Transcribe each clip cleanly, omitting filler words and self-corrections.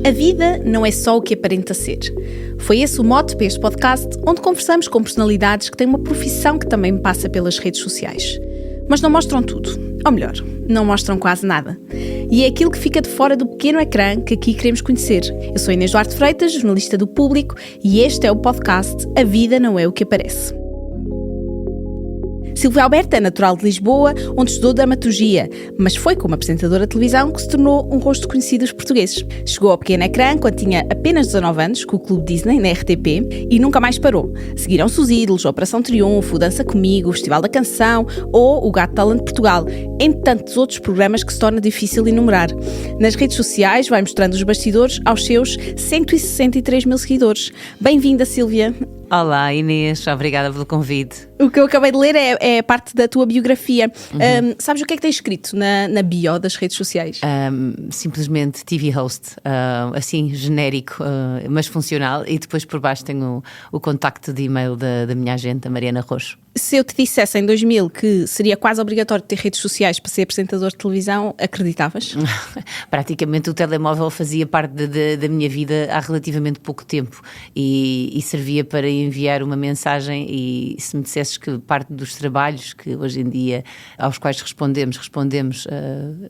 A vida não é só o que aparenta ser. Foi esse o mote para este podcast, onde conversamos com personalidades que têm uma profissão que também passa pelas redes sociais. Mas não mostram tudo. Ou melhor, não mostram quase nada. E é aquilo que fica de fora do pequeno ecrã que aqui queremos conhecer. Eu sou Inês Duarte Freitas, jornalista do Público, e este é o podcast A Vida Não É O Que Aparece. Silvia Alberto é natural de Lisboa, onde estudou dramaturgia, mas foi como apresentadora de televisão que se tornou um rosto conhecido dos portugueses. Chegou ao pequeno ecrã quando tinha apenas 19 anos, com o Clube Disney, na RTP, e nunca mais parou. Seguiram-se os Ídolos, Operação Triunfo, Dança Comigo, o Festival da Canção ou o Got Talent de Portugal, entre tantos outros programas que se torna difícil enumerar. Nas redes sociais vai mostrando os bastidores aos seus 163 mil seguidores. Bem-vinda, Silvia. Olá, Inês, obrigada pelo convite. O que eu acabei de ler é parte da tua biografia. Sabes o que é que tens escrito na bio das redes sociais? Simplesmente TV host, assim genérico, mas funcional, e depois por baixo tenho o contacto de e-mail da minha agente, a Mariana Roxo. Se eu te dissesse em 2000 que seria quase obrigatório ter redes sociais para ser apresentador de televisão, acreditavas? Praticamente o telemóvel fazia parte da minha vida há relativamente pouco tempo e servia para enviar uma mensagem, e se me dissesses que parte dos trabalhos que hoje em dia aos quais respondemos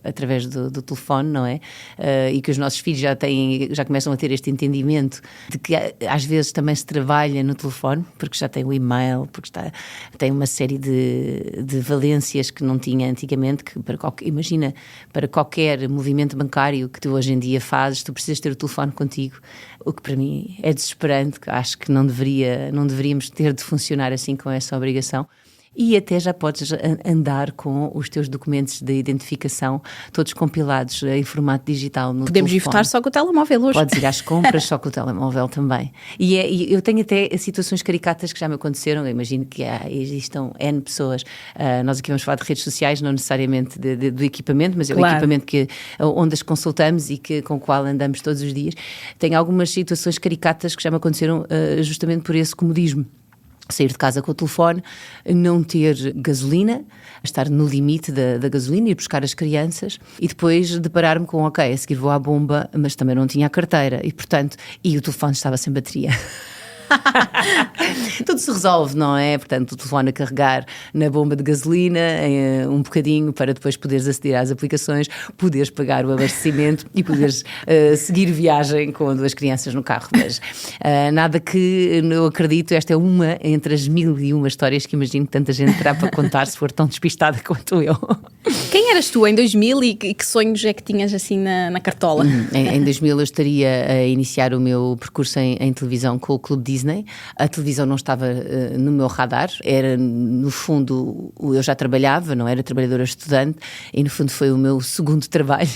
através do telefone, não é? E que os nossos filhos já começam a ter este entendimento de que às vezes também se trabalha no telefone, porque já tem o e-mail, porque tem uma série de valências que não tinha antigamente, que imagina, para qualquer movimento bancário que tu hoje em dia fazes, tu precisas ter o telefone contigo, o que para mim é desesperante, que acho que não deveríamos ter de funcionar assim, com essa obrigação. E até já podes andar com os teus documentos de identificação todos compilados em formato digital no Podemos telefone. Ir votar só com o telemóvel hoje. Podes ir às compras só com o telemóvel também. E eu tenho até situações caricatas que já me aconteceram. Eu imagino que existam N pessoas. Nós aqui vamos falar de redes sociais, não necessariamente do equipamento, mas é o equipamento onde as consultamos e com o qual andamos todos os dias. Tenho algumas situações caricatas que já me aconteceram justamente por esse comodismo. Sair de casa com o telefone, não ter gasolina, estar no limite da gasolina, ir buscar as crianças e depois deparar-me com, ok, a seguir vou à bomba, mas também não tinha a carteira e o telefone estava sem bateria. Tudo se resolve, não é? Portanto, o telefone a carregar na bomba de gasolina um bocadinho para depois poderes aceder às aplicações, poderes pagar o abastecimento e poderes seguir viagem com duas crianças no carro. Mas nada que eu acredito, esta é uma entre as 1001 histórias que imagino que tanta gente terá para contar se for tão despistada quanto eu. Quem eras tu em 2000 e que sonhos é que tinhas assim na cartola? Em 2000 eu estaria a iniciar o meu percurso em televisão com o Clube Disney. A televisão não estava no meu radar, era no fundo, eu já trabalhava, não era trabalhadora estudante, e no fundo foi o meu segundo trabalho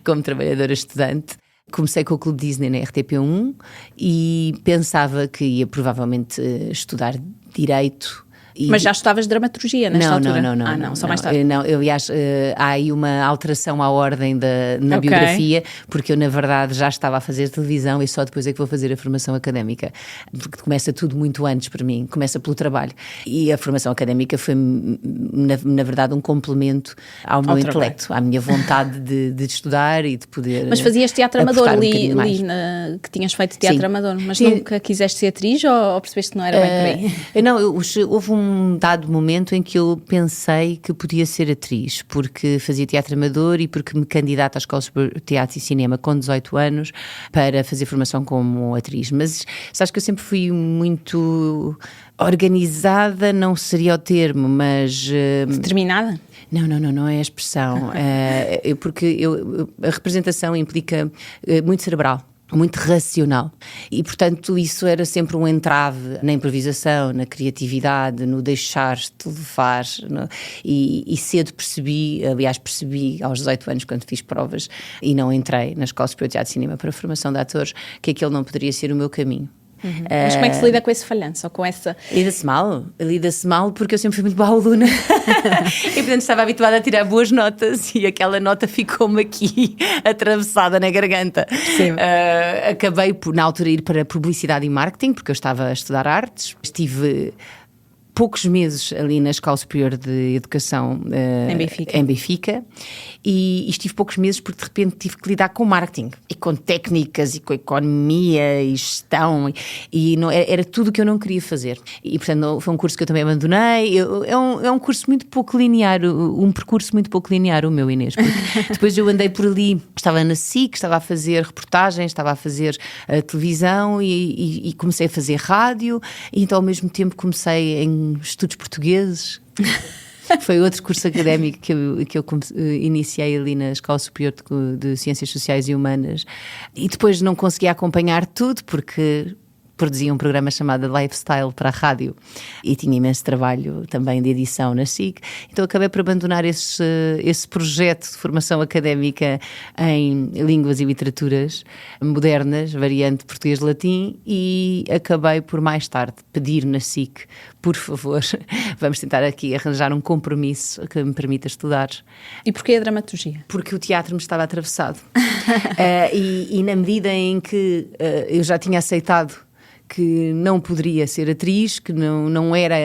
como trabalhadora estudante. Comecei com o Clube Disney na RTP1 e pensava que ia provavelmente estudar Direito. Mas já estavas dramaturgia nesta altura? Não, só mais tarde. Não, aliás, há aí uma alteração à ordem na biografia, porque eu na verdade já estava a fazer televisão e só depois é que vou fazer a formação académica, porque começa tudo muito antes para mim, começa pelo trabalho, e a formação académica foi na verdade um complemento ao meu intelecto, à minha vontade de estudar e de poder. Mas fazias teatro amador, que tinhas feito teatro amador, mas nunca quiseste ser atriz ou percebeste que não era bem por aí? Não, houve um dado momento em que eu pensei que podia ser atriz, porque fazia teatro amador e porque me candidato à Escola Superior de Teatro e Cinema com 18 anos para fazer formação como atriz. Mas sabes que eu sempre fui muito organizada, não seria o termo, mas... Determinada? Não é a expressão. Porque a representação implica muito cerebral. Muito racional e, portanto, isso era sempre um entrave na improvisação, na criatividade, no deixar-te levar, e cedo percebi aos 18 anos, quando fiz provas e não entrei na Escola Superior de Teatro e Cinema para a formação de atores, que aquele não poderia ser o meu caminho. Mas como é que se lida com esse falhanço? Ou com essa... Lida-se mal porque eu sempre fui muito boa aluna e portanto estava habituada a tirar boas notas e aquela nota ficou-me aqui atravessada na garganta. Acabei por na altura ir para publicidade e marketing, porque eu estava a estudar artes, estive poucos meses ali na Escola Superior de Educação em Benfica, e estive poucos meses porque de repente tive que lidar com marketing e com técnicas e com economia e gestão e não, era tudo o que eu não queria fazer. E portanto foi um curso que eu também abandonei. É um curso muito pouco linear, um percurso muito pouco linear o meu, Inês. Depois eu andei por ali, estava na SIC, estava a fazer reportagens, estava a fazer televisão e comecei a fazer rádio, e então ao mesmo tempo comecei em estudos portugueses. Foi outro curso académico que eu iniciei ali na Escola Superior de Ciências Sociais e Humanas, e depois não conseguia acompanhar tudo porque produzia um programa chamado Lifestyle para a rádio e tinha imenso trabalho também de edição na SIC, então acabei por abandonar esse projeto de formação académica em línguas e literaturas modernas, variante português-latim, e acabei por mais tarde pedir na SIC, por favor, vamos tentar aqui arranjar um compromisso que me permita estudar. E porquê a dramaturgia? Porque o teatro me estava atravessado. E na medida em que eu já tinha aceitado que não poderia ser atriz, que não era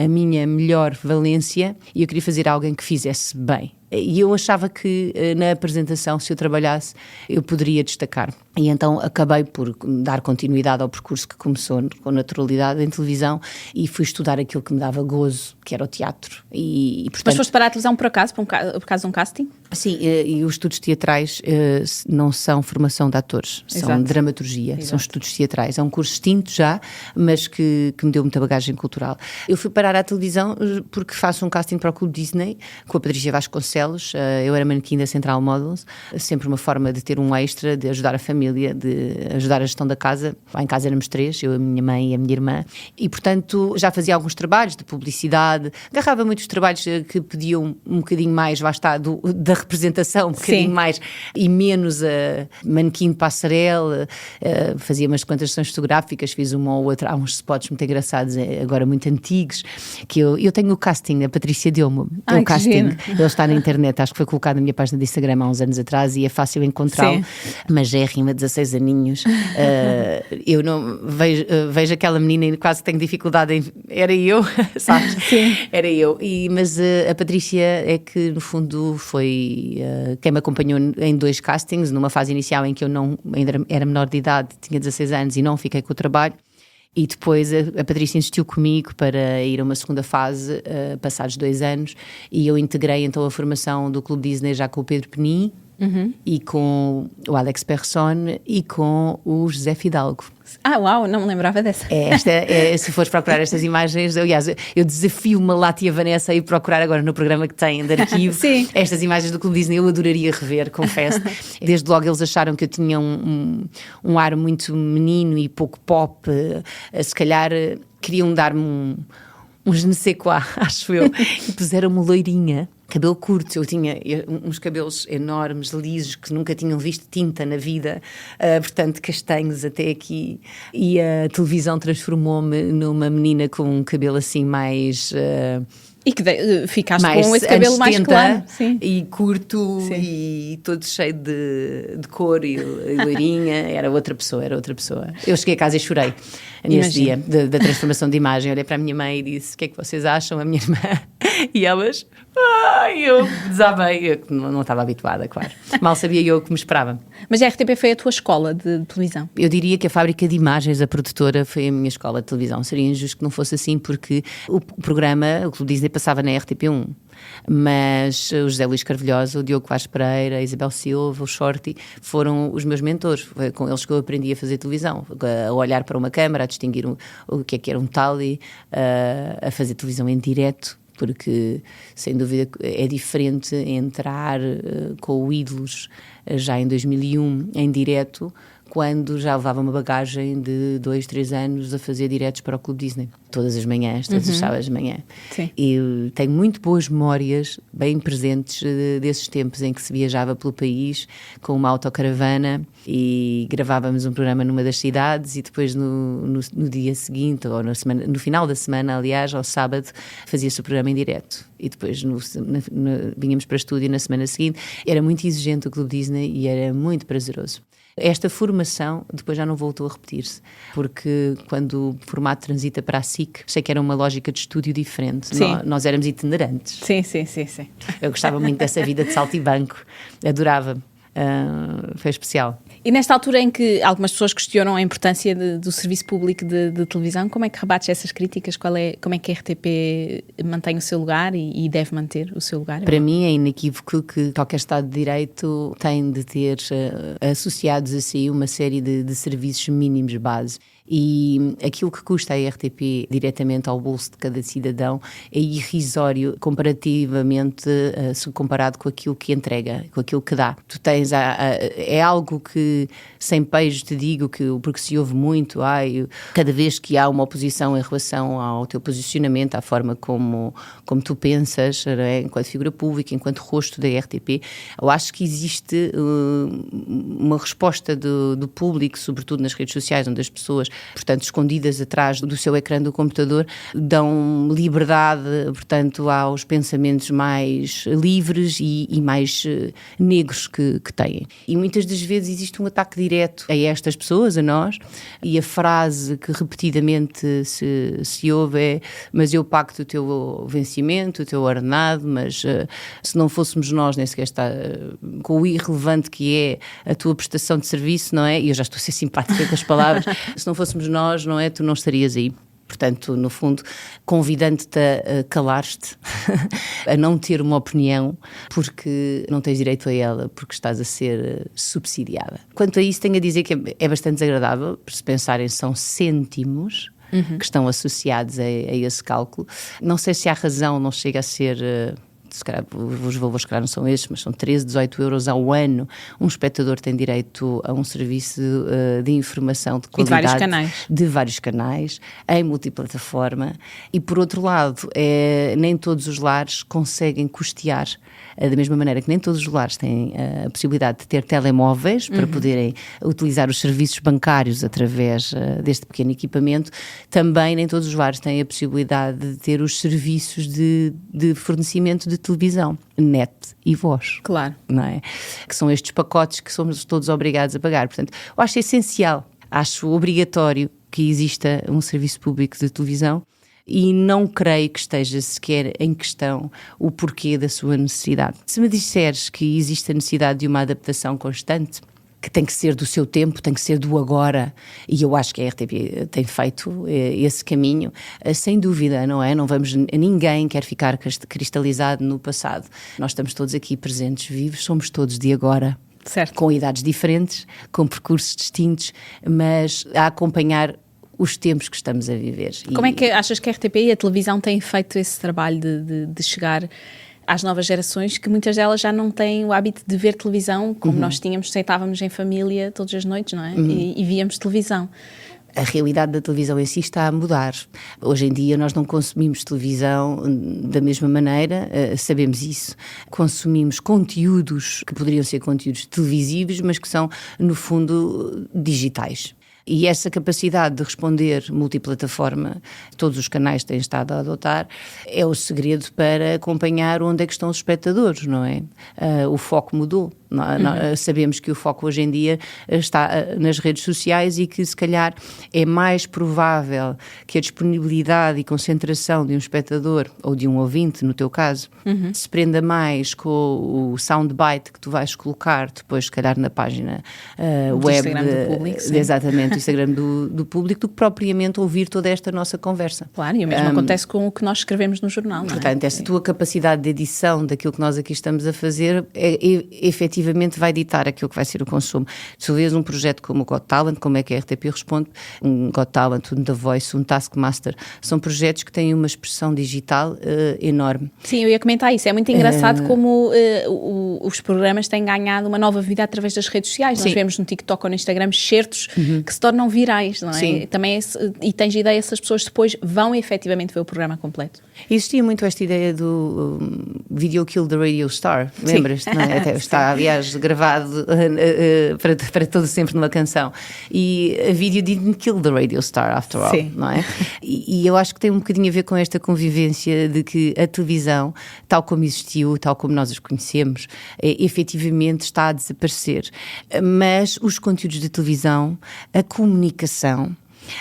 a minha melhor valência, e eu queria fazer alguém que fizesse bem. E eu achava que na apresentação, se eu trabalhasse, eu poderia destacar. E então acabei por dar continuidade ao percurso que começou com naturalidade em televisão, e fui estudar aquilo que me dava gozo, que era o teatro. Portanto, mas foste para a televisão por acaso de um casting? Sim, e os estudos teatrais não são formação de atores, são Exato. dramaturgia, Exato. São estudos teatrais. É um curso extinto já, mas que me deu muita bagagem cultural. Eu fui parar à televisão porque faço um casting para o Clube Disney, com a Patrícia Vasconcelos. Eu era manequim da Central Models, sempre uma forma de ter um extra, de ajudar a família, de ajudar a gestão da casa. Lá em casa éramos 3, eu, a minha mãe e a minha irmã, e portanto já fazia alguns trabalhos de publicidade, agarrava muitos trabalhos que pediam um bocadinho mais, lá está, da representação, um bocadinho mais, e menos a manequim de passarela. Fazia umas quantas sessões fotográficas, fiz uma ou outra, há uns spots muito engraçados, agora muito antigos, que eu tenho o casting, a Patrícia deu-me o casting, ele está na internet, acho que foi colocado na minha página de Instagram há uns anos atrás e é fácil encontrá-lo, mas é rima, 16 aninhos. Eu não vejo aquela menina e quase tenho dificuldade em... Era eu, sabes? Sim. Era eu. Mas a Patrícia é que no fundo foi quem me acompanhou em 2 castings, numa fase inicial em que eu ainda era menor de idade, tinha 16 anos e não fiquei com o trabalho. E depois a Patrícia insistiu comigo para ir a uma segunda fase, passados 2 anos, e eu integrei então a formação do Clube Disney já com o Pedro Penin, e com o Alex Persson e com o José Fidalgo. Ah, uau, não me lembrava dessa. Se fores procurar estas imagens, aliás, eu desafio uma Látia Vanessa a ir procurar agora no programa que tem de arquivo estas imagens do Clube Disney. Eu adoraria rever, confesso. Desde logo eles acharam que eu tinha um ar muito menino e pouco pop, se calhar queriam dar-me um je ne sais quoi, acho eu, e puseram-me loirinha, cabelo curto. Eu tinha uns cabelos enormes, lisos, que nunca tinham visto tinta na vida, portanto castanhos até aqui, e a televisão transformou-me numa menina com um cabelo assim mais... E que ficaste mais com esse cabelo mais claro. Sim. E curto, e todo cheio de cor e loirinha. Era outra pessoa. Eu cheguei a casa e chorei nesse dia da transformação de imagem. Olhei para a minha mãe e disse: o que é que vocês acham? A minha irmã. E elas... eu desabei. Eu não estava habituada, claro. Mal sabia eu o que me esperava. Mas a RTP foi a tua escola de televisão? Eu diria que a Fábrica de Imagens, a produtora, foi a minha escola de televisão. Seria injusto que não fosse assim, porque o programa, o Clube Disney, passava na RTP1. Mas o José Luís Carvalhosa, o Diogo Vaz Pereira, a Isabel Silva, o Shorty, foram os meus mentores. Foi com eles que eu aprendi a fazer televisão, a olhar para uma câmara, a distinguir o que era um tally, a fazer televisão em direto, porque sem dúvida é diferente entrar com o Ídolos já em 2001 em direto, quando já levava uma bagagem de 2, 3 anos a fazer diretos para o Clube Disney, todas as manhãs, todos os sábados de manhã. Sim. E tenho muito boas memórias, bem presentes, desses tempos em que se viajava pelo país com uma autocaravana e gravávamos um programa numa das cidades, e depois no dia seguinte, ou no final da semana, aliás, ao sábado, fazia-se o programa em direto. E depois vínhamos para o estúdio na semana seguinte. Era muito exigente o Clube Disney e era muito prazeroso. Esta formação depois já não voltou a repetir-se, porque quando o formato transita para a SIC, sei que era uma lógica de estúdio diferente. Nós éramos itinerantes. Sim. Eu gostava muito dessa vida de salto e banco, adorava. Foi especial. E nesta altura em que algumas pessoas questionam a importância do serviço público de televisão, como é que rebates essas críticas? Como é que a RTP mantém o seu lugar e deve manter o seu lugar? Para mim é inequívoco que qualquer Estado de Direito tem de ter associados a si uma série de serviços mínimos base. E aquilo que custa a RTP diretamente ao bolso de cada cidadão é irrisório comparativamente, se comparado com aquilo que entrega, com aquilo que dá. Tu tens, é algo que, sem pejo te digo, porque se ouve muito, cada vez que há uma oposição em relação ao teu posicionamento, à forma como tu pensas, enquanto figura pública, enquanto rosto da RTP, eu acho que existe uma resposta do público, sobretudo nas redes sociais, onde as pessoas, portanto, escondidas atrás do seu ecrã do computador, dão liberdade, portanto, aos pensamentos mais livres e mais negros que têm. E muitas das vezes existe um ataque direto a estas pessoas, a nós, e a frase que repetidamente se ouve é: mas eu pacto o teu vencimento, o teu ordenado, mas se não fôssemos nós, nem sequer está com o irrelevante que é a tua prestação de serviço, não é? E eu já estou a ser simpática com as palavras. Se não fôssemos nós, não é? Tu não estarias aí. Portanto, no fundo, convidando-te a calar-te, a não ter uma opinião, porque não tens direito a ela, porque estás a ser subsidiada. Quanto a isso, tenho a dizer que é bastante desagradável, por se pensarem, são cêntimos que estão associados a esse cálculo. Não sei se há razão, não chega a ser... se calhar, os valores se calhar não são estes, mas são 13, 18 euros ao ano. Um espectador tem direito a um serviço de informação de qualidade. De vários canais, em multiplataforma. E, por outro lado, nem todos os lares conseguem custear, da mesma maneira que nem todos os lares têm a possibilidade de ter telemóveis para poderem utilizar os serviços bancários através deste pequeno equipamento, também nem todos os lares têm a possibilidade de ter os serviços de fornecimento de televisão, net e voz. Claro. Não é? Que são estes pacotes que somos todos obrigados a pagar. Portanto, eu acho essencial, acho obrigatório que exista um serviço público de televisão e não creio que esteja sequer em questão o porquê da sua necessidade. Se me disseres que existe a necessidade de uma adaptação constante, que tem que ser do seu tempo, tem que ser do agora, e eu acho que a RTP tem feito esse caminho, sem dúvida, não é? Ninguém quer ficar cristalizado no passado. Nós estamos todos aqui presentes, vivos, somos todos de agora. Certo. Com idades diferentes, com percursos distintos, mas a acompanhar os tempos que estamos a viver. Como é que achas que a RTP e a televisão têm feito esse trabalho de chegar às novas gerações, que muitas delas já não têm o hábito de ver televisão, como nós tínhamos, sentávamos em família todas as noites, não é? E víamos televisão. A realidade da televisão em si está a mudar. Hoje em dia nós não consumimos televisão da mesma maneira, sabemos isso. Consumimos conteúdos que poderiam ser conteúdos televisivos, mas que são, no fundo, digitais. E essa capacidade de responder multiplataforma, todos os canais têm estado a adotar, é o segredo para acompanhar onde é que estão os espectadores, não é? O foco mudou. Sabemos que o foco hoje em dia está nas redes sociais e que se calhar é mais provável que a disponibilidade e concentração de um espectador ou de um ouvinte, no teu caso, se prenda mais com o soundbite que tu vais colocar depois se calhar na página web Instagram do público, exatamente, o Instagram do público, do que propriamente ouvir toda esta nossa conversa. Claro, e o mesmo acontece com o que nós escrevemos no jornal, não é? Portanto, esta tua capacidade de edição daquilo que nós aqui estamos a fazer efetivamente vai ditar aquilo que vai ser o consumo. Se vês um projeto como o Got Talent, como é que a RTP responde, um Got Talent, um The Voice, um Taskmaster, são projetos que têm uma expressão digital enorme. Sim, eu ia comentar isso. É muito engraçado como os programas têm ganhado uma nova vida através das redes sociais. Sim. Nós vemos no TikTok ou no Instagram certos que se tornam virais, não é? Sim. Também e tens ideia se as pessoas depois vão efetivamente ver o programa completo? Existia muito esta ideia do Video Kill the Radio Star, lembras-te? Não é? Até está, aliás, aliás, gravado para todo sempre numa canção. E a video didn't kill the radio star after all, Sim. não é? E eu acho que tem um bocadinho a ver com esta convivência de que a televisão, tal como existiu, tal como nós os conhecemos, efetivamente está a desaparecer. Mas os conteúdos de televisão, a comunicação,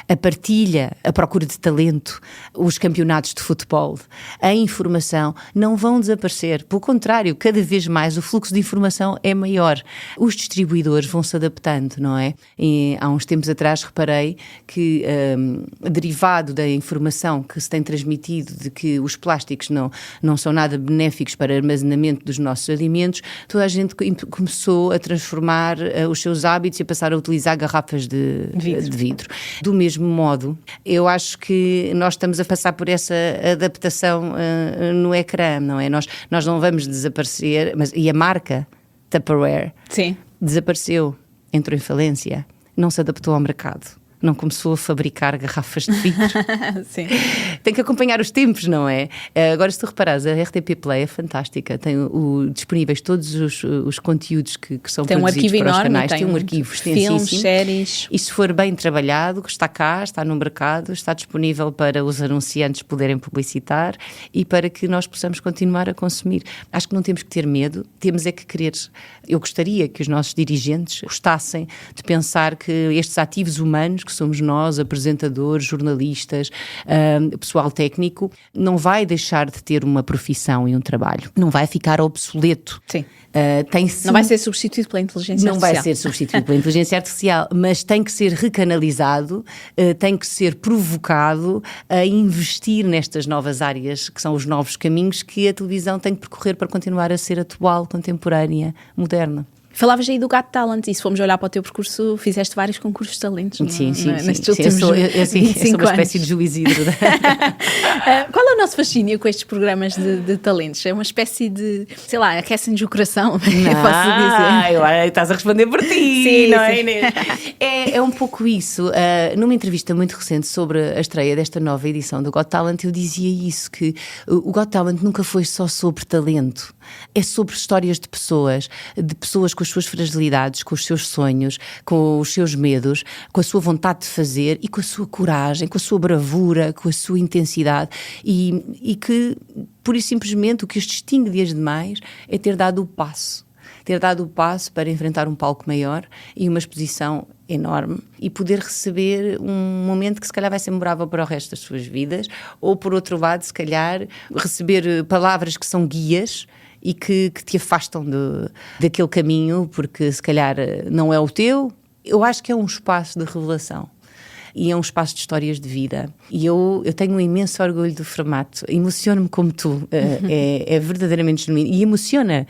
a partilha, a procura de talento, os campeonatos de futebol, a informação não vão desaparecer. Pelo contrário, cada vez mais o fluxo de informação é maior. Os distribuidores vão se adaptando, não é? E há uns tempos atrás reparei que, derivado da informação que se tem transmitido de que os plásticos não são nada benéficos para o armazenamento dos nossos alimentos, toda a gente começou a transformar os seus hábitos e a passar a utilizar garrafas de vidro. Do mesmo modo, eu acho que nós estamos a passar por essa adaptação no ecrã, não é? Nós não vamos desaparecer, e a marca Tupperware desapareceu, entrou em falência, não se adaptou ao mercado. Não começou a fabricar garrafas de vidro. Sim. Tem que acompanhar os tempos, não é? Agora, se tu reparares, a RTP Play é fantástica. Tem disponíveis todos os conteúdos que são tem produzidos para enorme, os canais. Tem um arquivo extensíssimo. Filmes, séries. E se for bem trabalhado, está cá, está no mercado, está disponível para os anunciantes poderem publicitar e para que nós possamos continuar a consumir. Acho que não temos que ter medo, temos é que querer. Eu gostaria que os nossos dirigentes gostassem de pensar que estes ativos humanos, que somos nós, apresentadores, jornalistas, pessoal técnico, não vai deixar de ter uma profissão e um trabalho. Não vai ficar obsoleto. Sim. Não vai ser substituído pela inteligência artificial. Não vai ser substituído pela inteligência artificial, mas tem que ser recanalizado, tem que ser provocado a investir nestas novas áreas, que são os novos caminhos que a televisão tem que percorrer para continuar a ser atual, contemporânea, moderna. Falavas aí do Got Talent e se formos olhar para o teu percurso, fizeste vários concursos de talentos. Nestes últimos eu sou uma espécie de Juiz Hidro. Qual é o nosso fascínio com estes programas de talentos? É uma espécie de, sei lá, aquecem-nos o coração, posso dizer. Estás a responder por ti, sim, não sim. é, Inês? É um pouco isso. Numa entrevista muito recente sobre a estreia desta nova edição do Got Talent, eu dizia isso, que o Got Talent nunca foi só sobre talento. É sobre histórias de pessoas com as suas fragilidades, com os seus sonhos, com os seus medos, com a sua vontade de fazer e com a sua coragem, com a sua bravura, com a sua intensidade e que, pura e simplesmente, o que os distingue desde demais é ter dado o passo para enfrentar um palco maior e uma exposição enorme e poder receber um momento que se calhar vai ser memorável para o resto das suas vidas, ou por outro lado, se calhar, receber palavras que são guias e que te afastam daquele caminho, porque se calhar não é o teu. Eu acho que é um espaço de revelação. E é um espaço de histórias de vida. E eu tenho um imenso orgulho do formato. Emociono-me como tu. É verdadeiramente genuíno. E emociona,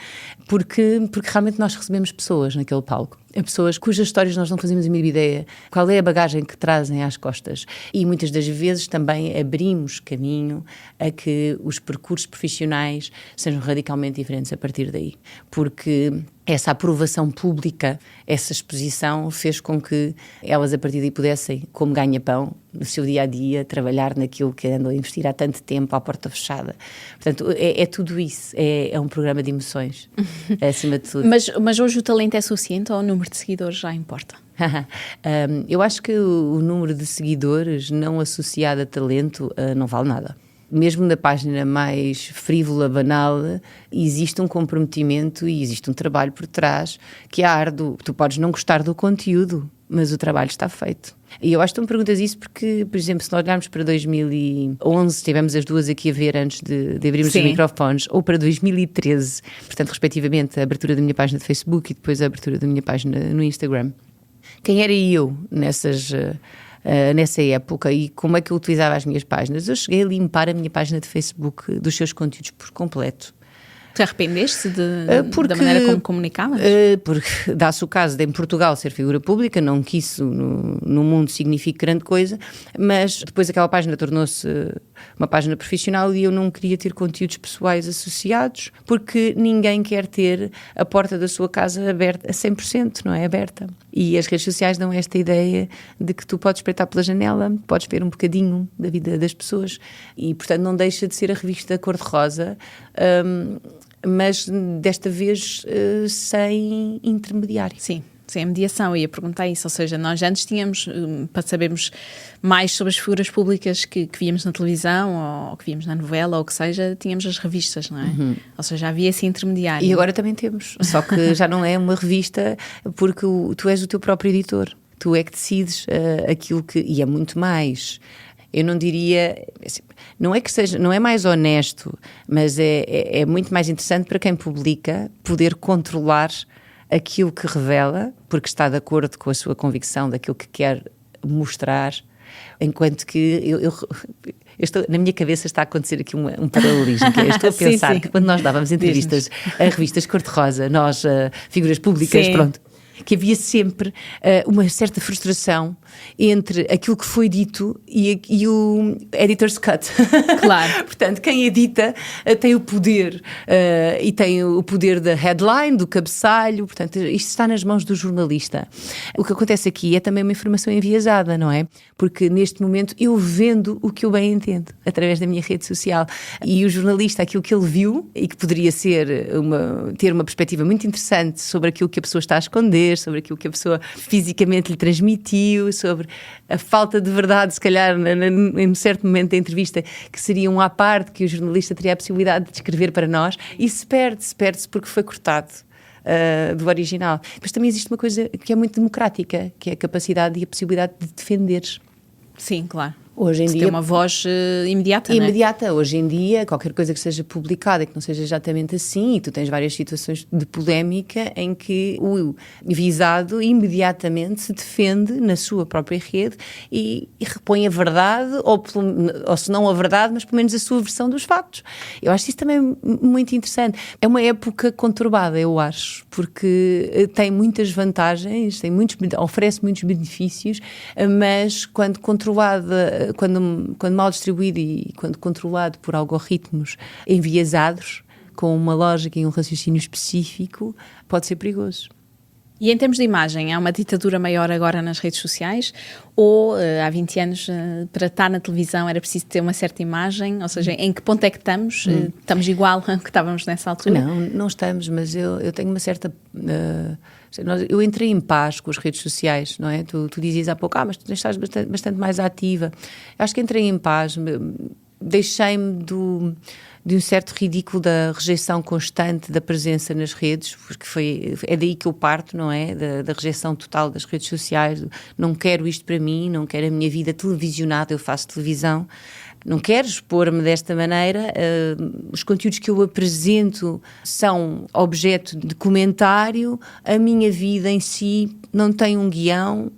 porque realmente nós recebemos pessoas naquele palco. Pessoas cujas histórias nós não fazemos a mínima ideia. Qual é a bagagem que trazem às costas. E muitas das vezes também abrimos caminho a que os percursos profissionais sejam radicalmente diferentes a partir daí. Porque essa aprovação pública, essa exposição fez com que elas a partir daí pudessem, como ganha-pão, no seu dia-a-dia, trabalhar naquilo que andam a investir há tanto tempo à porta fechada. Portanto, é tudo isso. É um programa de emoções, acima de tudo. Mas hoje o talento é suficiente ou o número de seguidores já importa? Eu acho que o número de seguidores não associado a talento não vale nada. Mesmo na página mais frívola, banal, existe um comprometimento e existe um trabalho por trás que é árduo. Tu podes não gostar do conteúdo, mas o trabalho está feito. E eu acho que tu me perguntas isso porque, por exemplo, se nós olharmos para 2011, estivemos as duas aqui a ver antes de abrirmos os microfones, ou para 2013, portanto, respectivamente, a abertura da minha página de Facebook e depois a abertura da minha página no Instagram. Quem era eu nessa época e como é que eu utilizava as minhas páginas? Eu cheguei a limpar a minha página de Facebook dos seus conteúdos por completo. Te arrependeste da maneira como comunicavas? Porque dá-se o caso de em Portugal ser figura pública, não que isso no mundo signifique grande coisa, mas depois aquela página tornou-se uma página profissional e eu não queria ter conteúdos pessoais associados, porque ninguém quer ter a porta da sua casa aberta a 100%, não é? Aberta. E as redes sociais dão esta ideia de que tu podes espreitar pela janela, podes ver um bocadinho da vida das pessoas e, portanto, não deixa de ser a revista cor-de-rosa mas desta vez sem intermediário. Sim, a mediação, eu ia perguntar isso, ou seja, nós antes tínhamos, para sabermos mais sobre as figuras públicas que víamos na televisão ou que víamos na novela ou o que seja, tínhamos as revistas, não é? Ou seja, havia esse intermediário. E agora também temos, só que já não é uma revista, porque tu és o teu próprio editor, tu é que decides aquilo que... E é muito mais... Eu não diria, não é que seja, não é mais honesto, mas é muito mais interessante para quem publica poder controlar aquilo que revela, porque está de acordo com a sua convicção daquilo que quer mostrar, enquanto que eu estou, na minha cabeça está a acontecer aqui um paralelismo, que eu estou a pensar que quando nós dávamos entrevistas a revistas cor-de-rosa, nós, figuras públicas, pronto, que havia sempre uma certa frustração entre aquilo que foi dito e o editor's cut. Claro. Portanto, quem edita tem o poder e tem o poder da headline, do cabeçalho, portanto, isto está nas mãos do jornalista. O que acontece aqui é também uma informação enviesada, não é? Porque neste momento eu vendo o que eu bem entendo, através da minha rede social. E o jornalista, aquilo que ele viu, e que poderia ser ter uma perspectiva muito interessante sobre aquilo que a pessoa está a esconder, sobre aquilo que a pessoa fisicamente lhe transmitiu, sobre a falta de verdade, se calhar, em um certo momento da entrevista, que seria um à parte, que o jornalista teria a possibilidade de descrever para nós, e se perde-se porque foi cortado do original. Mas também existe uma coisa que é muito democrática, que é a capacidade e a possibilidade de defenderes. Sim, claro. Hoje em dia, tem uma voz imediata, imediata. Não é? Hoje em dia, qualquer coisa que seja publicada e que não seja exatamente assim, e tu tens várias situações de polémica em que o visado imediatamente se defende na sua própria rede e repõe a verdade, ou se não a verdade, mas pelo menos a sua versão dos factos. Eu acho isso também muito interessante. É uma época conturbada, eu acho, porque tem muitas vantagens, oferece muitos benefícios, mas quando controlada, quando mal distribuído e quando controlado por algoritmos enviesados, com uma lógica e um raciocínio específico, pode ser perigoso. E em termos de imagem, há uma ditadura maior agora nas redes sociais? Ou há 20 anos, para estar na televisão, era preciso ter uma certa imagem? Ou seja, em que ponto é que estamos? Estamos igual ao que estávamos nessa altura? Não estamos, mas eu tenho uma certa... eu entrei em paz com as redes sociais, não é? Tu dizias há pouco, mas tu estás bastante mais ativa. Acho que entrei em paz, deixei-me de um certo ridículo da rejeição constante da presença nas redes, porque é daí que eu parto, não é? Da rejeição total das redes sociais. Não quero isto para mim, não quero a minha vida televisionada, eu faço televisão. Não quero expor-me desta maneira, os conteúdos que eu apresento são objeto de comentário, a minha vida em si não tem um guião,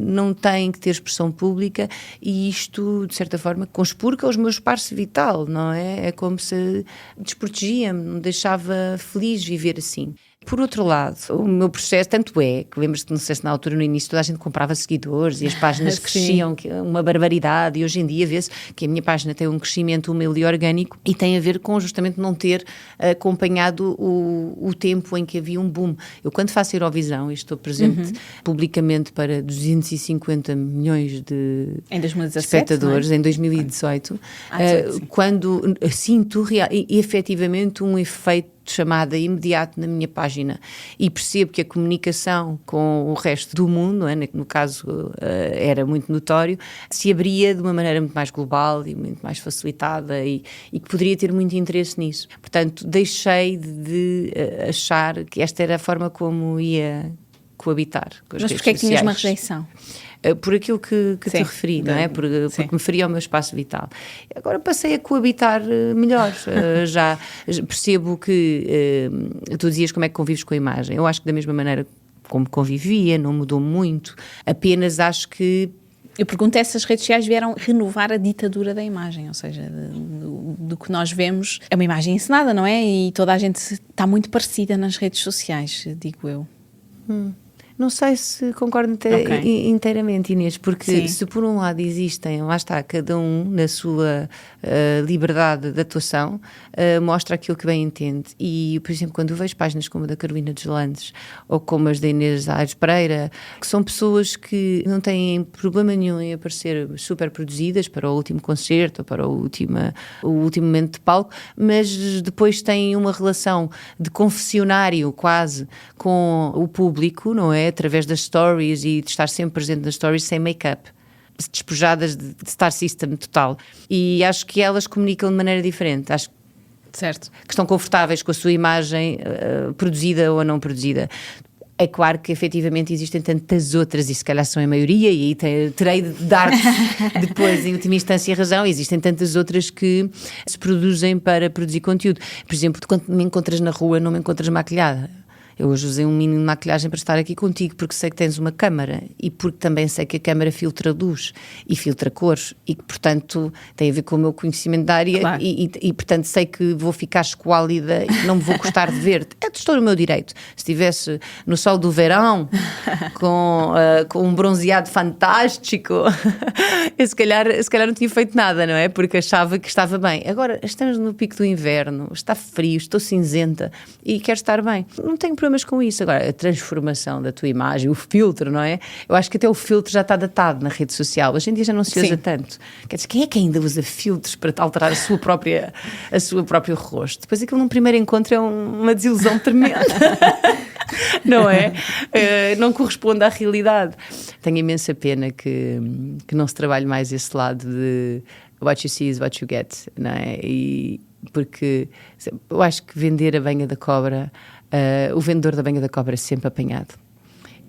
não tem que ter expressão pública, e isto, de certa forma, conspurca os meus espaço vital, não é? É como se desprotegia-me, não me deixava feliz viver assim. Por outro lado, o meu processo, tanto é, que lembras-te, não sei se na altura, no início, toda a gente comprava seguidores e as páginas cresciam, que é uma barbaridade, e hoje em dia vê-se que a minha página tem um crescimento humilde e orgânico e tem a ver com justamente não ter acompanhado o tempo em que havia um boom. Eu, quando faço Eurovisão, e estou presente publicamente para 250 milhões de espectadores, em 2018, quando sinto efetivamente um efeito de chamada imediato na minha página e percebo que a comunicação com o resto do mundo, não é? No caso era muito notório, se abria de uma maneira muito mais global e muito mais facilitada e que poderia ter muito interesse nisso. Portanto, deixei de achar que esta era a forma como ia coabitar com as redes sociais. Mas porquê é que tinhas uma rejeição? Por aquilo que te referi, não é? Porque me referi ao meu espaço vital. Agora passei a coabitar melhor. Já percebo que tu dizias como é que convives com a imagem. Eu acho que da mesma maneira como convivia, não mudou muito. Apenas acho que... Eu pergunto se as redes sociais vieram renovar a ditadura da imagem, ou seja, do que nós vemos. É uma imagem encenada, não é? E toda a gente está muito parecida nas redes sociais, digo eu. Não sei se concordo inteiramente, Inês, porque se por um lado existem, lá está, cada um na sua liberdade de atuação, mostra aquilo que bem entende. E, por exemplo, quando eu vejo páginas como a da Carolina Deslandes ou como as da Inês Aires Pereira, que são pessoas que não têm problema nenhum em aparecer super produzidas para o último concerto ou para o último momento de palco, mas depois têm uma relação de confessionário quase com o público, não é? Através das stories e de estar sempre presente nas stories sem make-up, despojadas de Star System total. E acho que elas comunicam de maneira diferente. Acho certo. que estão confortáveis com a sua imagem, produzida ou não produzida. É claro que efetivamente existem tantas outras, e se calhar são a maioria, e aí terei de dar depois, em última instância, razão. Existem tantas outras que se produzem para produzir conteúdo. Por exemplo, quando me encontras na rua, não me encontras maquilhada. Eu hoje usei um mínimo de maquilhagem para estar aqui contigo, porque sei que tens uma câmara e porque também sei que a câmara filtra luz e filtra cores e que, portanto, tem a ver com o meu conhecimento da área. Claro. E portanto, sei que vou ficar esquálida e que não me vou gostar de ver-te. Estou no meu direito. Se estivesse no sol do verão, com um bronzeado fantástico, eu se calhar não tinha feito nada, não é? Porque achava que estava bem. Agora, estamos no pico do inverno, está frio, estou cinzenta e quero estar bem. Não tenho problemas com isso. Agora, a transformação da tua imagem, o filtro, não é? Eu acho que até o filtro já está datado na rede social. Hoje em dia já não se usa tanto. Quer dizer, quem é que ainda usa filtros para alterar o seu próprio rosto? Depois aquilo num primeiro encontro é uma desilusão tremenda. Não é? Não corresponde à realidade. Tenho imensa pena que não se trabalhe mais esse lado de what you see is what you get, não é? Porque eu acho que vender a banha da cobra, o vendedor da banha da cobra é sempre apanhado.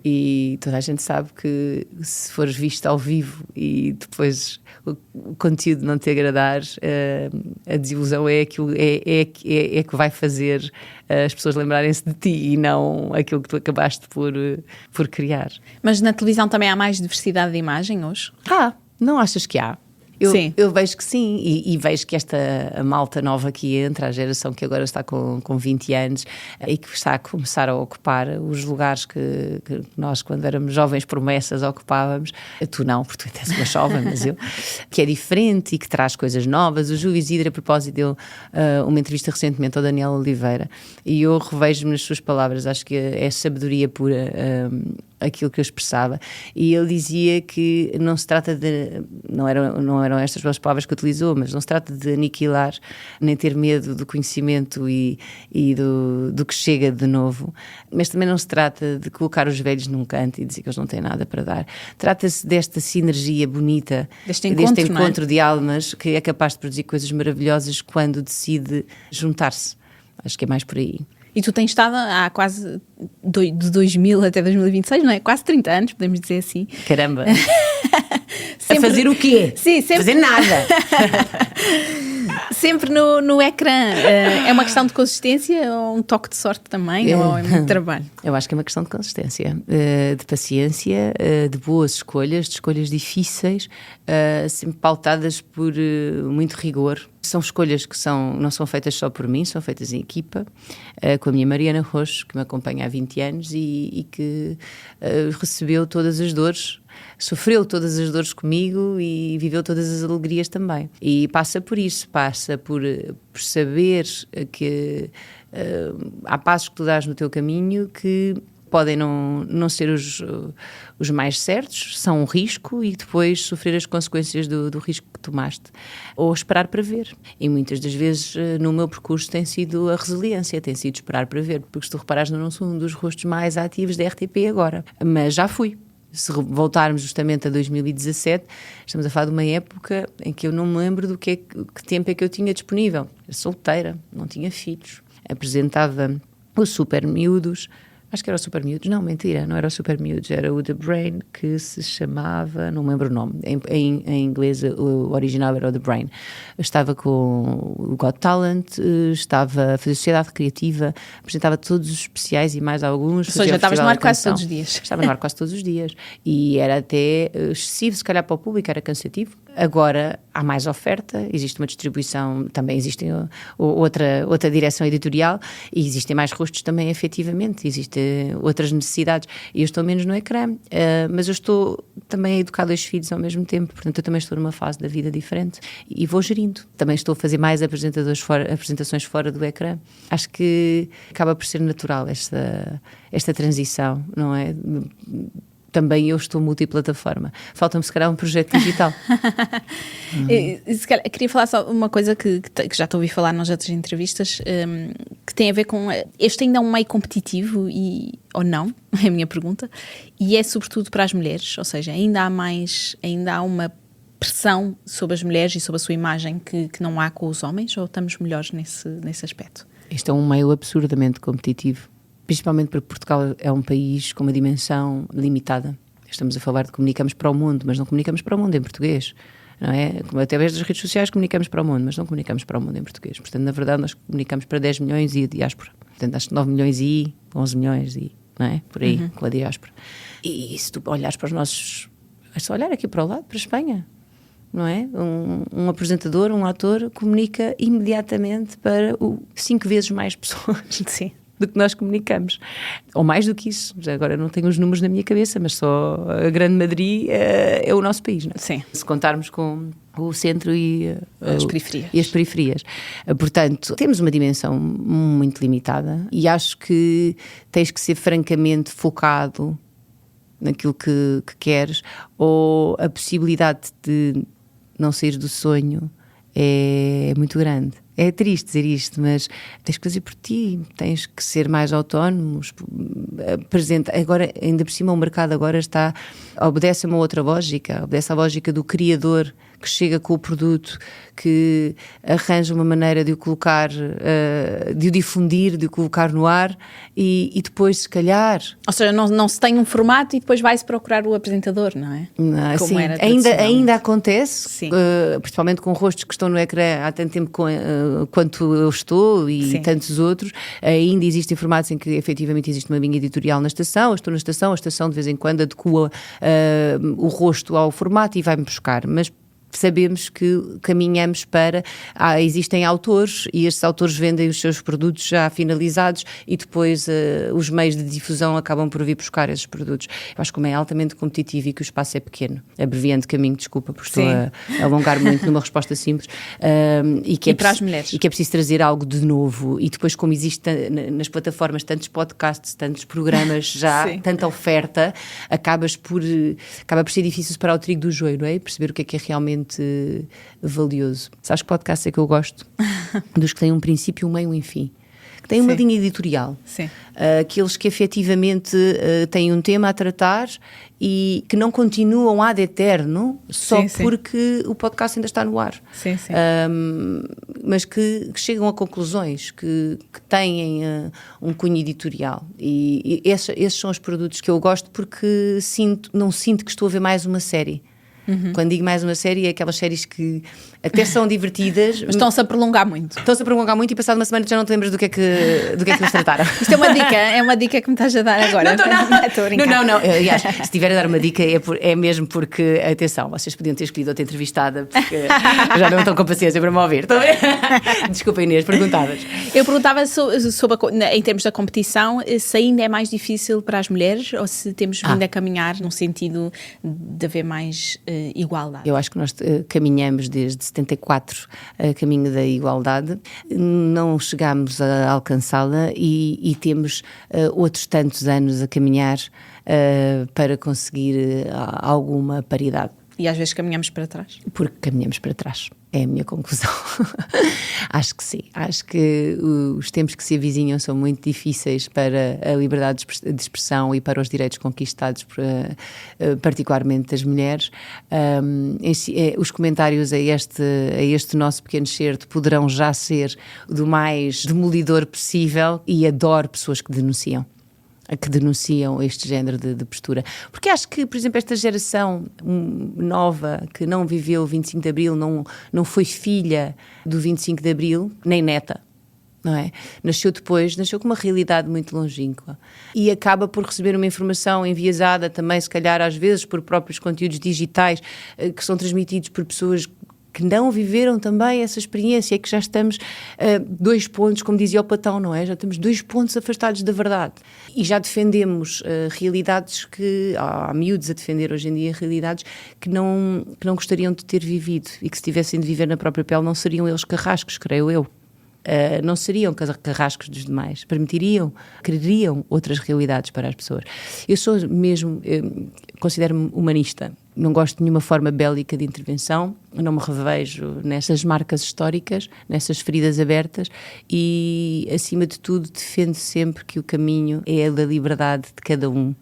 E toda a gente sabe que se fores visto ao vivo e depois o conteúdo não te agradar, a desilusão é que vai fazer as pessoas lembrarem-se de ti e não aquilo que tu acabaste por criar. Mas na televisão também há mais diversidade de imagem hoje? Não achas que há? Eu vejo que sim, e vejo que a malta nova que entra, a geração que agora está com 20 anos e que está a começar a ocupar os lugares que nós, quando éramos jovens promessas, ocupávamos. Tu não, porque tu tens uma jovem, mas eu, que é diferente e que traz coisas novas. O Júlio Isidro, a propósito, deu uma entrevista recentemente ao Daniel Oliveira e eu revejo-me nas suas palavras, acho que é sabedoria pura aquilo que eu expressava, e ele dizia que não se trata de, não eram estas as palavras que utilizou, mas não se trata de aniquilar, nem ter medo do conhecimento e do que chega de novo, mas também não se trata de colocar os velhos num canto e dizer que eles não têm nada para dar. Trata-se desta sinergia bonita, deste encontro de almas, que é capaz de produzir coisas maravilhosas quando decide juntar-se. Acho que é mais por aí. E tu tens estado há quase de 2000 até 2026, não é? Quase 30 anos, podemos dizer assim. Caramba! Sempre... A fazer o quê? Sim, sempre... Fazer nada! Sempre no ecrã. É uma questão de consistência ou um toque de sorte também? Ou é muito trabalho? Eu acho que é uma questão de consistência, de paciência, de boas escolhas, de escolhas difíceis, sempre pautadas por muito rigor. São escolhas que não são feitas só por mim, são feitas em equipa, com a minha Mariana Roxo, que me acompanha há 20 anos e que recebeu todas as dores, sofreu todas as dores comigo e viveu todas as alegrias também. E passa por isso, passa por saber que há passos que tu dás no teu caminho que podem não ser os mais certos, são um risco, e depois sofrer as consequências do risco que tomaste, ou esperar para ver. E muitas das vezes no meu percurso tem sido a resiliência, tem sido esperar para ver, porque se tu reparares, não sou um dos rostos mais ativos da RTP agora, mas já fui. Se voltarmos justamente a 2017, estamos a falar de uma época em que eu não me lembro do que tempo é que eu tinha disponível. Era solteira, não tinha filhos, apresentava os Super Miúdos. Acho que era o Super Miúdos. Não, mentira, não era o Super Miúdos, era o The Brain, que se chamava, não me lembro o nome, em inglês o original era o The Brain. Eu estava com o Got Talent, estava a fazer Sociedade Criativa, apresentava todos os especiais e mais alguns. Ou seja, estavas no ar quase todos os dias. Estava no ar quase todos os dias, e era até excessivo, se calhar para o público, era cansativo. Agora há mais oferta, existe uma distribuição, também existe outra direção editorial e existem mais rostos também, efetivamente, existem outras necessidades. E eu estou menos no ecrã, mas eu estou também a educar 2 filhos ao mesmo tempo, portanto eu também estou numa fase da vida diferente e vou gerindo. Também estou a fazer mais apresentações fora do ecrã. Acho que acaba por ser natural esta transição, não é? Também eu estou multiplataforma. Falta-me, se calhar, um projeto digital. Se calhar, queria falar só uma coisa que já te ouvi falar nas outras entrevistas, que tem a ver com... Este ainda é um meio competitivo ou não? É a minha pergunta. E é sobretudo para as mulheres, ou seja, ainda há uma pressão sobre as mulheres e sobre a sua imagem que não há com os homens, ou estamos melhores nesse aspecto? Este é um meio absurdamente competitivo. Principalmente porque Portugal é um país com uma dimensão limitada. Estamos a falar de comunicamos para o mundo, mas não comunicamos para o mundo em português, não é? Através das redes sociais comunicamos para o mundo, mas não comunicamos para o mundo em português. Portanto, na verdade, nós comunicamos para 10 milhões e a diáspora. Portanto, acho que 9 milhões e 11 milhões não é? Por aí, com a diáspora. E se tu olhares para os nossos... É só olhar aqui para o lado, para a Espanha, não é? Um apresentador, um ator, comunica imediatamente para 5 vezes mais pessoas. Sim. Do que nós comunicamos, ou mais do que isso. Já agora não tenho os números na minha cabeça, mas só a Grande Madrid é o nosso país, não é? Sim. Se contarmos com o centro e as periferias. Portanto, temos uma dimensão muito limitada e acho que tens que ser francamente focado naquilo que queres, ou a possibilidade de não sair do sonho é muito grande. É triste dizer isto, mas tens que fazer por ti, tens que ser mais autónomos. Agora, ainda por cima, o mercado agora obedece a uma outra lógica, obedece à lógica do criador que chega com o produto, que arranja uma maneira de o colocar, de o difundir, de o colocar no ar e depois, se calhar... Ou seja, não se tem um formato e depois vai-se procurar o apresentador, não é? Não, como sim, era ainda acontece, sim. Principalmente com rostos que estão no ecrã há tanto tempo quanto eu estou e sim. tantos outros. Ainda existem formatos em que efetivamente existe uma linha editorial na estação, eu estou na estação, a estação de vez em quando adequa o rosto ao formato e vai-me buscar, mas sabemos que caminhamos para... existem autores e estes autores vendem os seus produtos já finalizados e depois os meios de difusão acabam por vir buscar esses produtos. Eu acho que como é altamente competitivo e que o espaço é pequeno, abreviando caminho, desculpa, porque estou a alongar muito numa resposta simples, e para as mulheres. E que é preciso trazer algo de novo e depois como existe nas plataformas tantos podcasts, tantos programas já, tanta oferta, acaba por ser difícil separar o trigo do joio, não é? Perceber o que é realmente valioso. Sabes que podcast é que eu gosto? Dos que têm um princípio, um meio e um fim. Que têm uma linha editorial. Sim. Aqueles que efetivamente têm um tema a tratar e que não continuam ad eterno só porque o podcast ainda está no ar. Mas que chegam a conclusões, que têm um cunho editorial. E esses são os produtos que eu gosto porque não sinto que estou a ver mais uma série. Quando digo mais uma série, é aquelas séries que até são divertidas, mas estão-se a prolongar muito. Estão-se a prolongar muito e passado uma semana já não te lembras do que é que eles trataram. Isto é uma dica que me estás a dar agora. Não. Aliás, se estiver a dar uma dica é mesmo porque, atenção, vocês podiam ter escolhido outra entrevistada porque já não estão com paciência para me ouvir. Desculpa, Inês, perguntavas. Eu perguntava sobre em termos da competição, se ainda é mais difícil para as mulheres ou se temos vindo a caminhar num sentido de haver mais igualdade. Eu acho que nós caminhamos desde 74 a caminho da igualdade, não chegámos a alcançá-la e temos outros tantos anos a caminhar para conseguir alguma paridade. E às vezes caminhamos para trás? Porque caminhamos para trás. É a minha conclusão. Acho que sim. Acho que os tempos que se avizinham são muito difíceis para a liberdade de expressão e para os direitos conquistados, particularmente das mulheres. Os comentários a este nosso pequeno excerto poderão já ser do mais demolidor possível e adoro pessoas que denunciam este género de postura. Porque acho que, por exemplo, esta geração nova que não viveu o 25 de Abril, não foi filha do 25 de Abril, nem neta, não é? Nasceu com uma realidade muito longínqua e acaba por receber uma informação enviesada também, se calhar às vezes por próprios conteúdos digitais que são transmitidos por pessoas que não viveram também essa experiência e que já estamos 2 pontos, como dizia o Platão, não é? Já estamos 2 pontos afastados da verdade e já defendemos realidades que há miúdos a defender hoje em dia realidades que não gostariam de ter vivido e que se tivessem de viver na própria pele não seriam eles carrascos, creio eu. Não seriam carrascos dos demais, quereriam outras realidades para as pessoas. Eu sou mesmo, considero-me humanista, não gosto de nenhuma forma bélica de intervenção, não me revejo nessas marcas históricas, nessas feridas abertas e, acima de tudo, defendo sempre que o caminho é a da liberdade de cada um,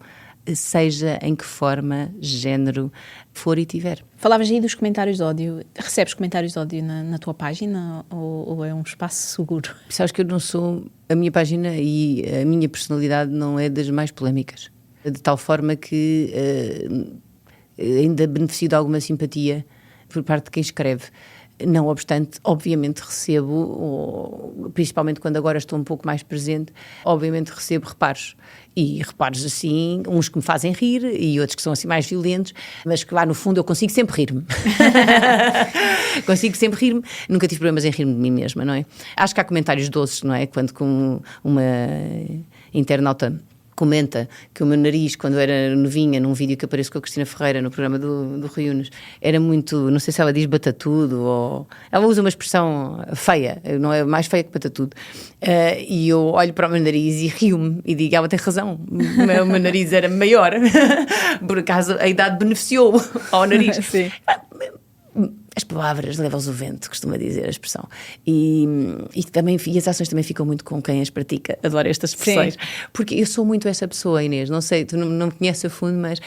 seja em que forma, género for e tiver. Falavas aí dos comentários de ódio. Recebes comentários de ódio na tua página ou é um espaço seguro? Sabes que eu não sou... A minha página e a minha personalidade não é das mais polémicas. De tal forma que ainda beneficio de alguma simpatia por parte de quem escreve. Não obstante, obviamente recebo, principalmente quando agora estou um pouco mais presente, obviamente recebo reparos. E reparos assim, uns que me fazem rir e outros que são assim mais violentos, mas que lá no fundo eu consigo sempre rir-me. Consigo sempre rir-me. Nunca tive problemas em rir-me de mim mesma, não é? Acho que há comentários doces, não é? Quando com uma internauta comenta que o meu nariz, quando eu era novinha, num vídeo que apareceu com a Cristina Ferreira no programa do Rui Unas, era muito, não sei se ela diz batatudo ou... Ela usa uma expressão feia, não é mais feia que batatudo. E eu olho para o meu nariz e rio-me e digo, ela tem razão, o meu nariz era maior. Por acaso a idade beneficiou ao nariz. Sim. As palavras levam-os o vento, costuma dizer a expressão. E as ações também ficam muito com quem as pratica. Adoro estas expressões. Sim. Porque eu sou muito essa pessoa, Inês. Não sei, tu não me conheces a fundo, mas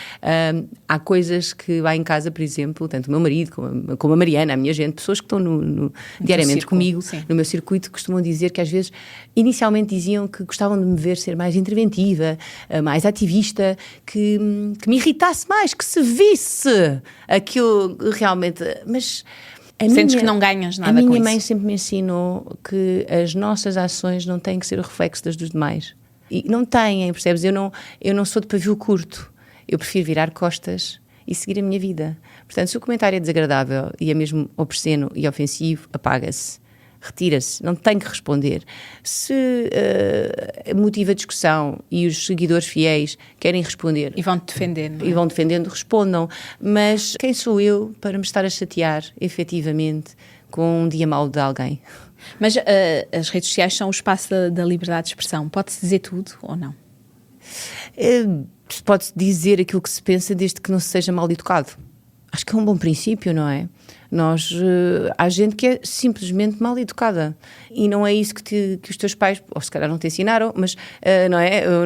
há coisas que lá em casa, por exemplo, tanto o meu marido como a Mariana, a minha gente, pessoas que estão diariamente comigo, sim, no meu circuito, costumam dizer que às vezes, inicialmente diziam que gostavam de me ver ser mais interventiva, mais ativista, que me irritasse mais, que se visse aquilo realmente... Mas sentes que não ganhas nada com isso? A minha mãe sempre me ensinou que as nossas ações não têm que ser o reflexo das dos demais. E não têm, percebes? Eu não sou de pavio curto. Eu prefiro virar costas e seguir a minha vida. Portanto, se o comentário é desagradável e é mesmo obsceno e ofensivo, apaga-se. Retira-se, não tem que responder. Se motiva a discussão e os seguidores fiéis querem responder... E vão-te defender, não é? E vão defendendo, respondam. Mas quem sou eu para me estar a chatear, efetivamente, com um dia mau de alguém? Mas as redes sociais são o espaço da liberdade de expressão. Pode-se dizer tudo ou não? Pode-se dizer aquilo que se pensa desde que não se seja mal educado. Acho que é um bom princípio, não é? Há gente que é simplesmente mal educada e não é isso que os teus pais, ou se calhar não te ensinaram, mas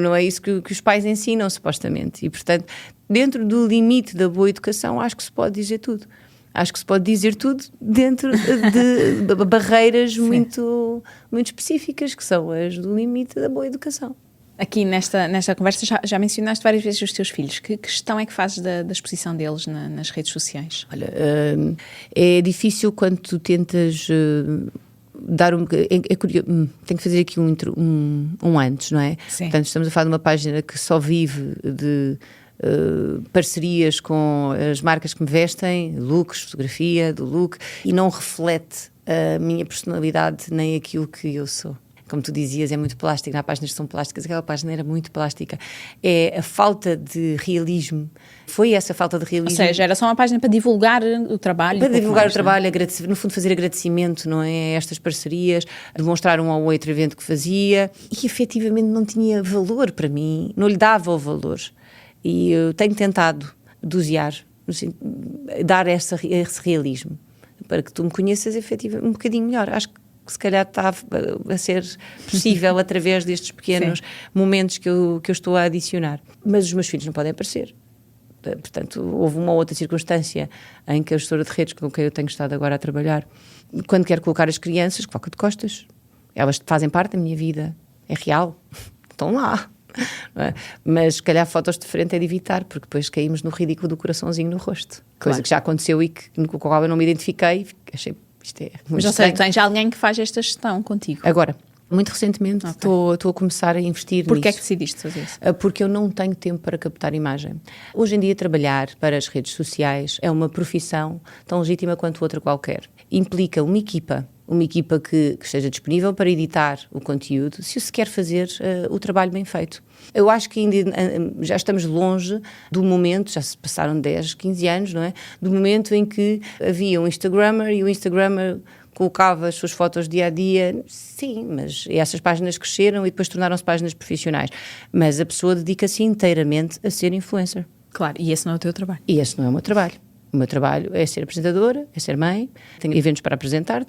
não é isso que os pais ensinam, supostamente. E, portanto, dentro do limite da boa educação, acho que se pode dizer tudo. Acho que se pode dizer tudo dentro de barreiras muito, muito específicas, que são as do limite da boa educação. Aqui nesta conversa já mencionaste várias vezes os teus filhos. Que gestão é que fazes da exposição deles nas redes sociais? Olha, é difícil quando tu tentas dar é curioso, tenho que fazer aqui um antes, não é? Sim. Portanto, estamos a falar de uma página que só vive de parcerias com as marcas que me vestem, looks, fotografia do look, e não reflete a minha personalidade nem aquilo que eu sou. Como tu dizias, é muito plástica. Há páginas que são plásticas, aquela página era muito plástica. É a falta de realismo. Foi essa falta de realismo. Ou seja, era só uma página para divulgar o trabalho. Para divulgar o trabalho, no fundo fazer agradecimento, não é? A estas parcerias, demonstrar um ao outro evento que fazia. E efetivamente não tinha valor para mim, não lhe dava o valor. E eu tenho tentado dosear, dar esse realismo, para que tu me conheças efetivamente um bocadinho melhor. Acho que se calhar está a ser possível através destes pequenos momentos que eu estou a adicionar. Mas os meus filhos não podem aparecer. Portanto, houve uma outra circunstância em que a gestora de redes com quem eu tenho estado agora a trabalhar, quando quero colocar as crianças, coloca de costas. Elas fazem parte da minha vida. É real. Estão lá. Não é? Mas se calhar fotos de frente é de evitar, porque depois caímos no ridículo do coraçãozinho no rosto. Coisa que já aconteceu e com a qual eu não me identifiquei. Achei... Mas ou seja, tens alguém que faz esta gestão contigo? Agora, Muito recentemente estou a começar a investir Porquê é nisso. que decidiste fazer isso? Porque eu não tenho tempo para captar imagem. Hoje em dia, trabalhar para as redes sociais é uma profissão tão legítima quanto outra qualquer. Implica uma equipa que esteja disponível para editar o conteúdo, se se quer fazer o trabalho bem feito. Eu acho que ainda já estamos longe do momento, já se passaram 10, 15 anos, não é? Do momento em que havia um Instagrammer e o Instagrammer colocava as suas fotos dia a dia. Sim, mas essas páginas cresceram e depois tornaram-se páginas profissionais. Mas a pessoa dedica-se inteiramente a ser influencer. Claro, e esse não é o teu trabalho. E esse não é o meu trabalho. O meu trabalho é ser apresentadora, é ser mãe, tenho eventos para apresentar,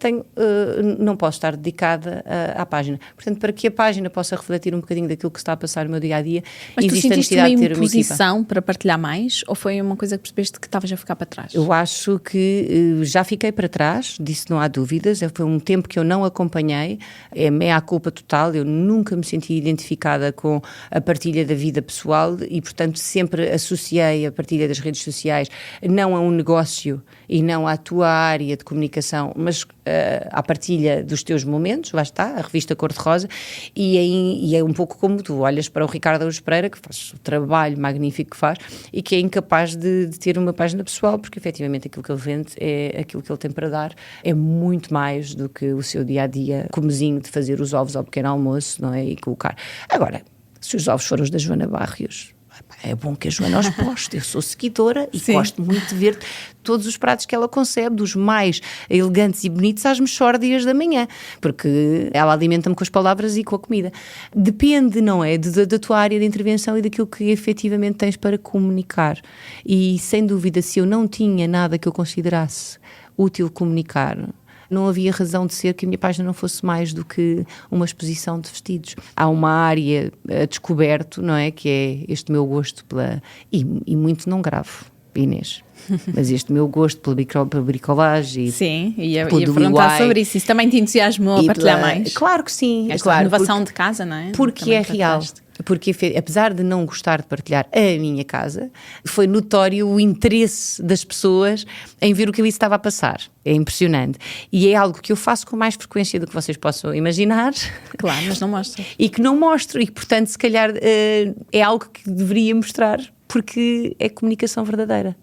não posso estar dedicada à página. Portanto, para que a página possa refletir um bocadinho daquilo que está a passar no meu dia-a-dia, mas existe tu a sentiste uma necessidade de ter uma equipa. imposição para partilhar mais, ou foi uma coisa que percebeste que estavas a ficar para trás? Eu acho que já fiquei para trás, disso não há dúvidas, foi um tempo que eu não acompanhei, é meia culpa total, eu nunca me senti identificada com a partilha da vida pessoal e, portanto, sempre associei a partilha das redes sociais não a um negócio e não à tua área de comunicação, mas à partilha dos teus momentos, lá está, a revista Cor-de-Rosa, e é um pouco como tu olhas para o Ricardo Araújo Pereira, que faz o trabalho magnífico que faz e que é incapaz de ter uma página pessoal, porque efetivamente aquilo que ele vende é aquilo que ele tem para dar, é muito mais do que o seu dia-a-dia comezinho de fazer os ovos ao pequeno almoço, não é? E colocar. Agora, se os ovos forem os da Joana Barrios, é bom que a Joana os poste. Eu sou seguidora e gosto muito de ver todos os pratos que ela concebe, dos mais elegantes e bonitos às mexórdias da manhã, porque ela alimenta-me com as palavras e com a comida. Depende, não é? Da tua área de intervenção e daquilo que efetivamente tens para comunicar. E, sem dúvida, se eu não tinha nada que eu considerasse útil comunicar, não havia razão de ser que a minha página não fosse mais do que uma exposição de vestidos. Há uma área a descoberto, não é? Que é este meu gosto pela... E muito não gravo, Inês. Mas este meu gosto pela bricolagem. Sim, ia perguntar sobre isso. Isso também te entusiasmou a partilhar mais? Claro que sim. Esta claro, renovação de casa, não é? Porque também é real. Porque, apesar de não gostar de partilhar a minha casa, foi notório o interesse das pessoas em ver o que ali estava a passar. É impressionante. E é algo que eu faço com mais frequência do que vocês possam imaginar. Claro, mas não mostro. E que não mostro. E, portanto, se calhar é algo que deveria mostrar, porque é comunicação verdadeira.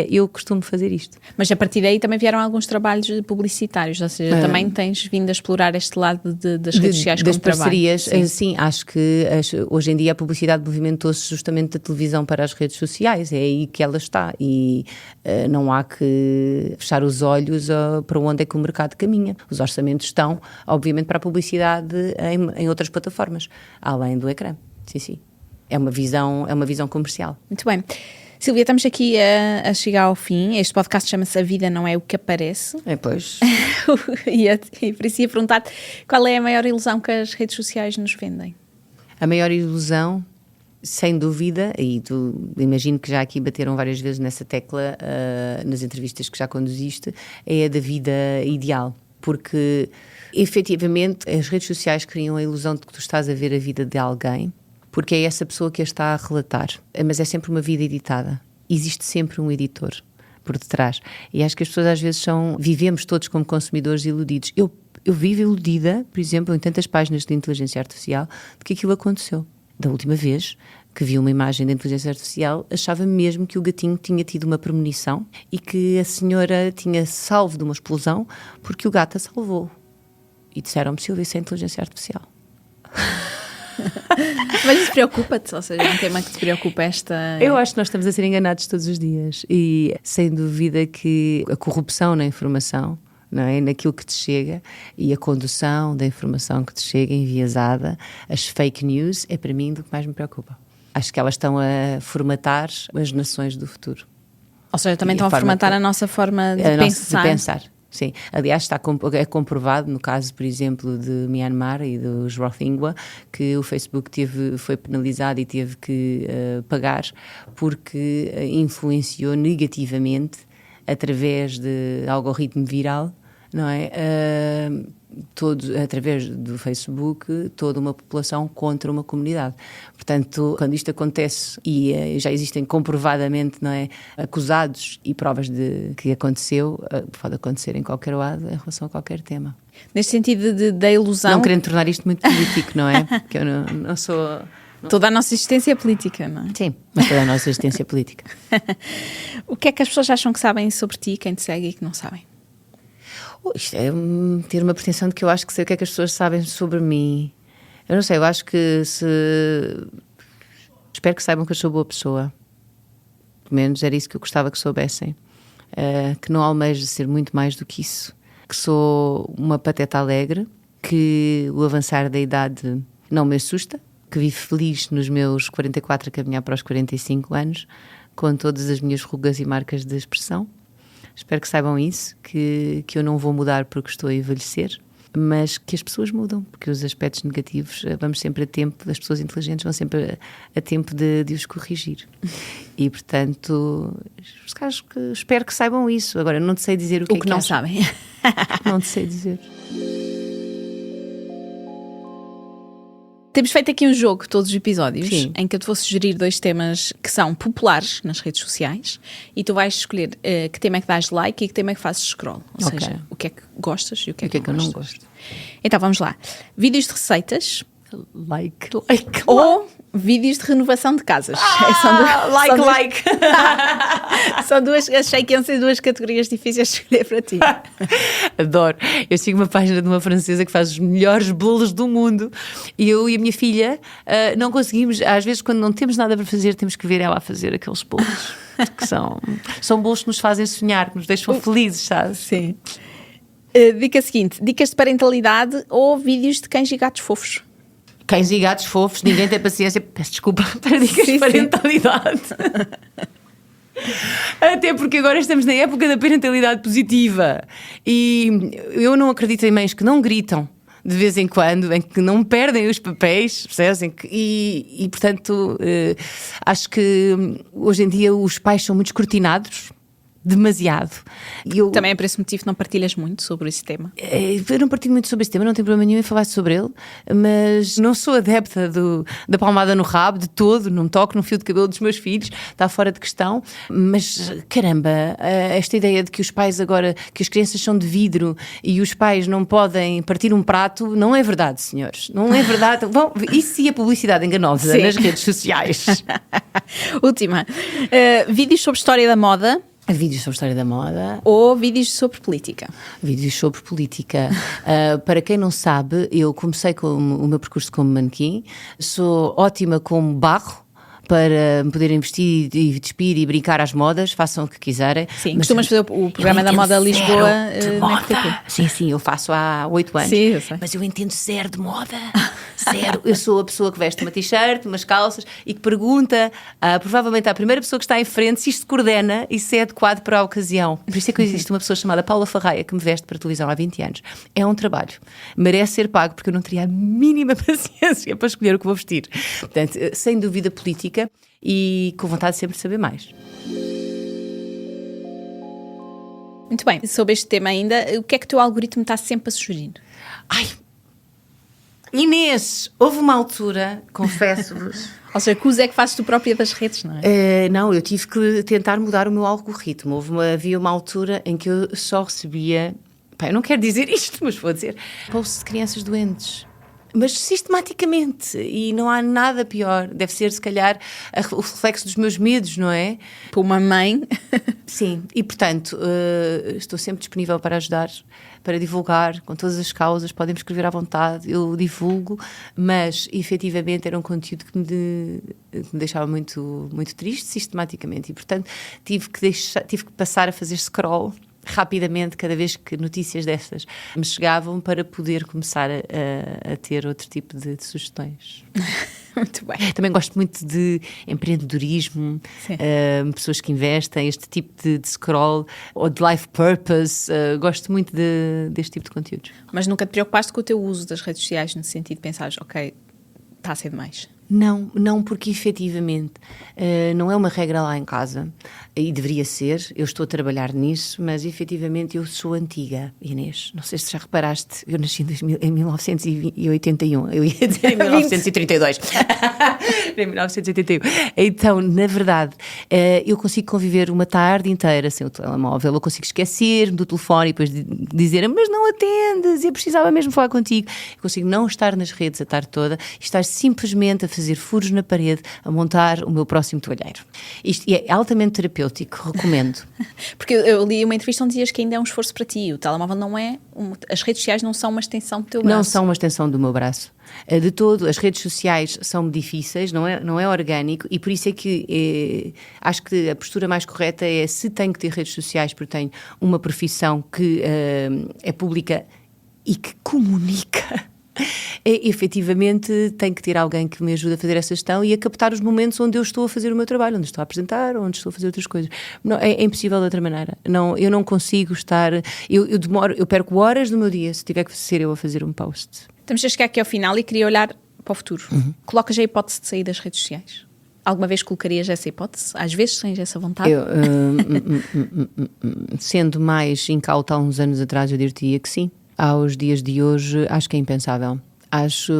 Eu costumo fazer isto. Mas a partir daí também vieram alguns trabalhos publicitários, ou seja, também tens vindo a explorar este lado das redes sociais como trabalho. Das parcerias, sim, acho que hoje em dia a publicidade movimentou-se justamente da televisão para as redes sociais, é aí que ela está e não há que fechar os olhos para onde é que o mercado caminha. Os orçamentos estão, obviamente, para a publicidade em outras plataformas, além do ecrã. Sim, sim. É uma visão comercial. Muito bem. Silvia, estamos aqui a chegar ao fim. Este podcast chama-se A Vida Não É o que Aparece. Pois. e por isso ia perguntar-te qual é a maior ilusão que as redes sociais nos vendem? A maior ilusão, sem dúvida, e imagino que já aqui bateram várias vezes nessa tecla nas entrevistas que já conduziste, é a da vida ideal. Porque, efetivamente, as redes sociais criam a ilusão de que tu estás a ver a vida de alguém, porque é essa pessoa que a está a relatar. Mas é sempre uma vida editada. Existe sempre um editor por detrás. E acho que as pessoas às vezes vivemos todos como consumidores iludidos. Eu vivo iludida, por exemplo, em tantas páginas de inteligência artificial, de que aquilo aconteceu. Da última vez que vi uma imagem de inteligência artificial, achava mesmo que o gatinho tinha tido uma premonição e que a senhora tinha salvo de uma explosão porque o gato a salvou. E disseram-me se eu visse a inteligência artificial. Mas isso preocupa-te? Ou seja, é um tema que te preocupa esta... Eu acho que nós estamos a ser enganados todos os dias e sem dúvida que a corrupção na informação, não é? Naquilo que te chega e a condução da informação que te chega enviesada, as fake news, é para mim do que mais me preocupa. Acho que elas estão a formatar as nações do futuro. Ou seja, também estão a formatar a nossa forma de pensar. Sim, aliás é comprovado no caso, por exemplo, de Myanmar e dos Rohingya, que o Facebook foi penalizado e teve que pagar porque influenciou negativamente através de algoritmo viral, não é? através do Facebook, toda uma população contra uma comunidade. Portanto, quando isto acontece e já existem comprovadamente, não é, acusados e provas de que aconteceu, pode acontecer em qualquer lado em relação a qualquer tema. Neste sentido da ilusão... Não querendo tornar isto muito político, não é? Porque eu não sou... Toda a nossa existência é política, não é? Sim, mas toda a nossa existência é política. O que é que as pessoas acham que sabem sobre ti, quem te segue e que não sabem? Isto é ter uma pretensão de que eu acho que sei o que é que as pessoas sabem sobre mim. Eu não sei, eu acho que espero que saibam que eu sou boa pessoa. Pelo menos era isso que eu gostava que soubessem. Que não almejo ser muito mais do que isso. Que sou uma pateta alegre, que o avançar da idade não me assusta, que vivo feliz nos meus 44 a caminhar para os 45 anos, com todas as minhas rugas e marcas de expressão. Espero que saibam isso, que eu não vou mudar porque estou a envelhecer, mas que as pessoas mudam, porque os aspectos negativos vamos sempre a tempo, as pessoas inteligentes vão sempre a tempo de os corrigir. E, portanto, espero que saibam isso. Agora, não te sei dizer o que não acham. sabem. Não te sei dizer. Temos feito aqui um jogo, todos os episódios, Sim. em que eu te vou sugerir 2 temas que são populares nas redes sociais e tu vais escolher que tema é que dás like e que tema é que fazes scroll. Ou Ok. seja, o que é que gostas e o que é que que eu não não gostas. gosto? Então vamos lá. Vídeos de receitas Like. ou vídeos de renovação de casas. São são duas, achei que iam ser 2 categorias difíceis de escolher para ti. Adoro. Eu sigo uma página de uma francesa que faz os melhores bolos do mundo e eu e a minha filha não conseguimos, às vezes quando não temos nada para fazer, temos que ver ela a fazer aqueles bolos. Que são bolos que nos fazem sonhar, que nos deixam felizes, sabe? Sim. Dica seguinte, dicas de parentalidade ou vídeos de cães e gatos fofos? Cães e gatos fofos, ninguém tem paciência, peço desculpa, para dicas de parentalidade. Até porque agora estamos na época da parentalidade positiva e eu não acredito em mães que não gritam de vez em quando, em que não perdem os papéis, percebes? E portanto, acho que hoje em dia os pais são muito escrutinados, demasiado. Também é por esse motivo que não partilhas muito sobre esse tema? Eu não partilho muito sobre esse tema, não tenho problema nenhum em falar sobre ele, mas não sou adepta da palmada no rabo de todo, não toco no fio de cabelo dos meus filhos, está fora de questão, mas caramba, esta ideia de que os pais agora, que as crianças são de vidro e os pais não podem partir um prato, não é verdade, senhores, não é verdade. Bom, isso sim é publicidade enganosa. Sim. Nas redes sociais. Última, vídeos sobre história da moda. Vídeos sobre história da moda. Ou vídeos sobre política? Vídeos sobre política. Para quem não sabe, eu comecei com o meu percurso como manequim. Sou ótima como barro para me poder investir e despir e brincar às modas, façam o que quiserem. Sim, costumas fazer o programa da Moda Lisboa na RTP. Sim, eu faço há 8 anos. Sim, eu sei. Mas eu entendo zero de moda. Zero. Eu sou a pessoa que veste uma t-shirt, umas calças e que pergunta, provavelmente à primeira pessoa que está em frente, se isto coordena e se é adequado para a ocasião. Por isso é que existe uma pessoa chamada Paula Farraia que me veste para a televisão há 20 anos. É um trabalho. Merece ser pago porque eu não teria a mínima paciência para escolher o que vou vestir. Portanto, sem dúvida política e com vontade sempre de saber mais. Muito bem. Sobre este tema ainda, o que é que o teu algoritmo está sempre a sugerir? Ai, Inês, houve uma altura, confesso-vos... Ou seja, que uso é que fazes tu própria das redes, não é? Não, eu tive que tentar mudar o meu algoritmo. Havia uma altura em que eu só recebia... eu não quero dizer isto, mas vou dizer... posts de crianças doentes. Mas sistematicamente, e não há nada pior. Deve ser, se calhar, o reflexo dos meus medos, não é? Para uma mãe. Sim, e portanto, estou sempre disponível para ajudar, para divulgar, com todas as causas, podem me escrever à vontade, eu divulgo, mas efetivamente era um conteúdo que me deixava muito, muito triste, sistematicamente, e portanto tive que passar a fazer scroll rapidamente cada vez que notícias destas me chegavam para poder começar a ter outro tipo de sugestões. Muito bem. Também gosto muito de empreendedorismo, pessoas que investem, este tipo de scroll ou de life purpose, gosto muito deste tipo de conteúdos. Mas nunca te preocupaste com o teu uso das redes sociais no sentido de pensares, ok, está a ser demais? Não, porque efetivamente não é uma regra lá em casa, e deveria ser. Eu estou a trabalhar nisso, mas efetivamente eu sou antiga, Inês. Não sei se já reparaste, eu nasci em 1981, eu ia dizer em 1932. Em 1981. Então, na verdade, eu consigo conviver uma tarde inteira sem o telemóvel, eu consigo esquecer-me do telefone e depois dizer, mas não atendes, eu precisava mesmo falar contigo. Eu consigo não estar nas redes a tarde toda e estar simplesmente a fazer furos na parede, a montar o meu próximo toalheiro. Isto é altamente terapêutico, recomendo. Porque eu li uma entrevista onde dizias que ainda é um esforço para ti. O telemóvel não é... As redes sociais não são uma extensão do teu braço. Não são uma extensão do meu braço. De todo, as redes sociais são difíceis, não é orgânico, e por isso é que acho que a postura mais correta é, se tenho que ter redes sociais porque tenho uma profissão que é pública e que comunica, efetivamente tenho que ter alguém que me ajude a fazer essa gestão e a captar os momentos onde eu estou a fazer o meu trabalho, onde estou a apresentar, onde estou a fazer outras coisas. Não, é impossível de outra maneira. Não, eu não consigo estar... Eu perco horas do meu dia se tiver que ser eu a fazer um post. Estamos a chegar aqui ao final e queria olhar para o futuro. Colocas a hipótese de sair das redes sociais? Alguma vez colocarias essa hipótese? Às vezes tens essa vontade? Sendo mais incauta há uns anos atrás, eu diria que sim. Aos dias de hoje, acho que é impensável. Acho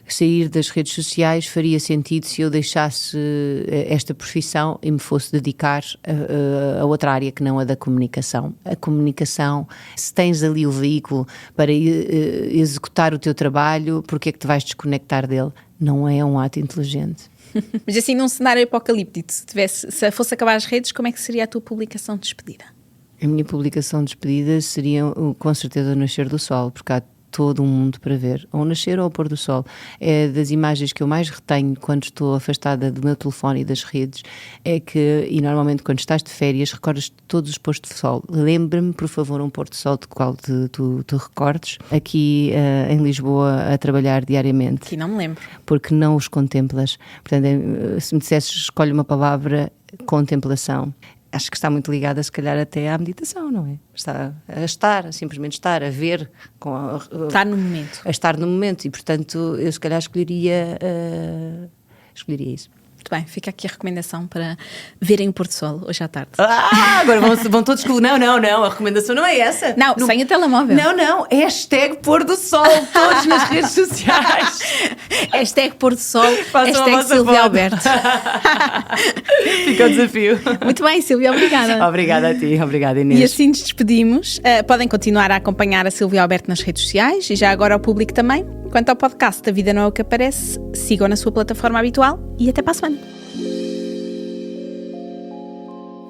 sair das redes sociais faria sentido se eu deixasse esta profissão e me fosse dedicar a outra área que não a da comunicação. A comunicação, se tens ali o veículo para executar o teu trabalho, porque é que te vais desconectar dele? Não é um ato inteligente. Mas assim, num cenário apocalíptico, se fosse acabar as redes, como é que seria a tua publicação de despedida? A minha publicação de despedida seria com certeza o nascer do sol, porque há todo um mundo para ver, ou nascer ou o pôr do sol. É das imagens que eu mais retenho quando estou afastada do meu telefone e das redes, e normalmente quando estás de férias recordas de todos os pôres de sol. Lembra-me, por favor, um pôr de sol de qual tu recordes, aqui em Lisboa a trabalhar diariamente. Aqui não me lembro. Porque não os contemplas. Portanto, se me dissesses, escolhe uma palavra, contemplação. Acho que está muito ligada, se calhar, até à meditação, não é? Simplesmente estar, a ver. Estar no momento. A estar no momento. E, portanto, eu se calhar escolheria isso. Muito bem, fica aqui a recomendação para verem o pôr do sol hoje à tarde. Agora vão todos... Não, a recomendação não é essa. Não, sem o telemóvel. Não, hashtag pôr do sol, todos nas redes sociais. Hashtag pôr do sol, hashtag Silvia Alberto. Fica o desafio. Muito bem, Silvia, obrigada. Obrigada a ti, obrigada, Inês. E assim nos despedimos. Podem continuar a acompanhar a Silvia Alberto nas redes sociais e já agora ao público também. Quanto ao podcast A Vida Não É O Que Aparece, sigam na sua plataforma habitual e até para a semana.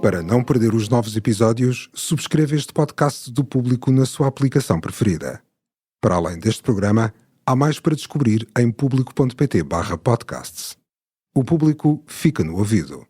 Para não perder os novos episódios, subscreva este podcast do Público na sua aplicação preferida. Para além deste programa, há mais para descobrir em público.pt/podcasts. O Público fica no ouvido.